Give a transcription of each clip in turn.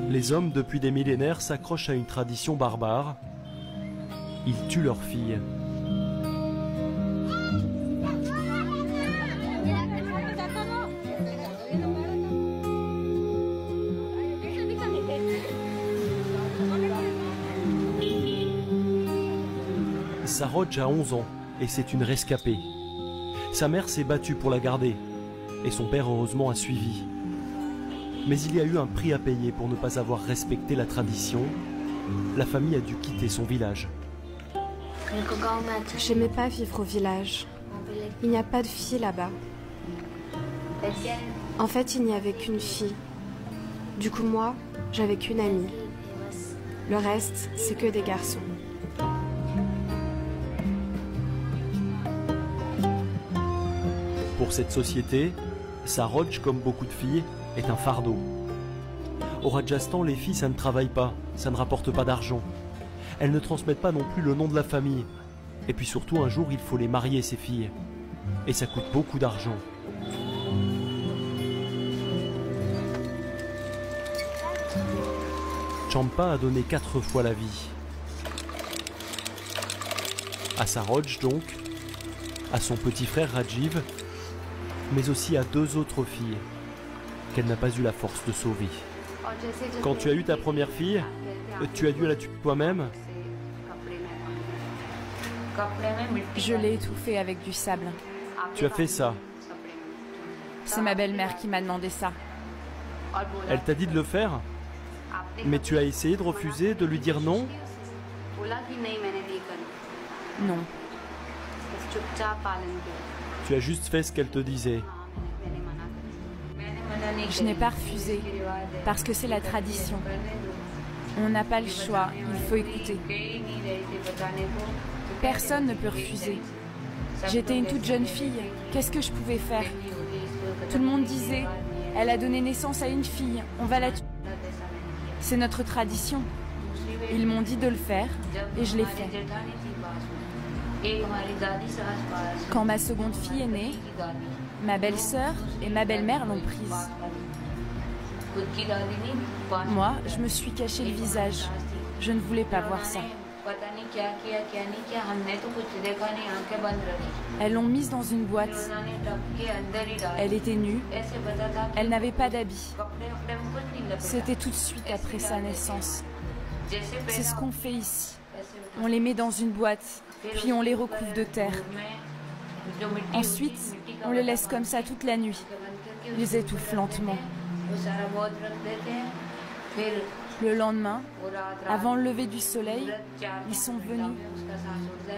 Les hommes, depuis des millénaires, s'accrochent à une tradition barbare. Ils tuent leurs filles. Sarodj a 11 ans et c'est une rescapée. Sa mère s'est battue pour la garder et son père heureusement a suivi. Mais il y a eu un prix à payer pour ne pas avoir respecté la tradition. La famille a dû quitter son village. J'aimais pas vivre au village. Il n'y a pas de filles là-bas. En fait, il n'y avait qu'une fille. Du coup, moi, j'avais qu'une amie. Le reste, c'est que des garçons. Pour cette société, Sarodj, comme beaucoup de filles, est un fardeau. Au Rajasthan, les filles, ça ne travaille pas, ça ne rapporte pas d'argent. Elles ne transmettent pas non plus le nom de la famille. Et puis surtout, un jour, il faut les marier, ces filles. Et ça coûte beaucoup d'argent. Champa a donné 4 fois la vie. À Sarodj, donc, à son petit frère Rajiv, mais aussi à 2 autres filles qu'elle n'a pas eu la force de sauver. Quand tu as eu ta première fille, tu as dû la tuer toi-même? Je l'ai étouffée avec du sable. Tu as fait ça? C'est ma belle-mère qui m'a demandé ça. Elle t'a dit de le faire? Mais tu as essayé de refuser, de lui dire non? Non. Tu as juste fait ce qu'elle te disait. Je n'ai pas refusé, parce que c'est la tradition. On n'a pas le choix, il faut écouter. Personne ne peut refuser. J'étais une toute jeune fille, qu'est-ce que je pouvais faire? Tout le monde disait, elle a donné naissance à une fille, on va la tuer. C'est notre tradition. Ils m'ont dit de le faire, et je l'ai fait. Quand ma seconde fille est née, ma belle-sœur et ma belle-mère l'ont prise. Moi, je me suis caché le visage. Je ne voulais pas voir ça. Elles l'ont mise dans une boîte. Elle était nue. Elle n'avait pas d'habit. C'était tout de suite après sa naissance. C'est ce qu'on fait ici. On les met dans une boîte, puis on les recouvre de terre. Ensuite, on les laisse comme ça toute la nuit. Ils les étouffent lentement. Le lendemain, avant le lever du soleil, ils sont venus.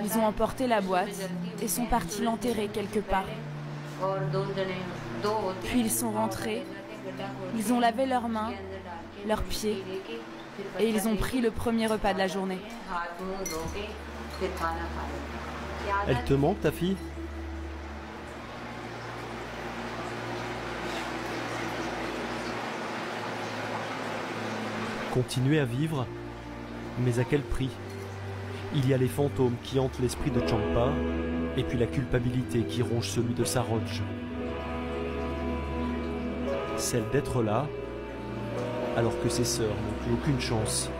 Ils ont emporté la boîte et sont partis l'enterrer quelque part. Puis ils sont rentrés. Ils ont lavé leurs mains, leurs pieds, et ils ont pris le premier repas de la journée. Elle te manque, ta fille? Continuer à vivre, mais à quel prix? Il y a les fantômes qui hantent l'esprit de Champa, et puis la culpabilité qui ronge celui de Sarodj. Celle d'être là, alors que ses sœurs n'ont plus aucune chance.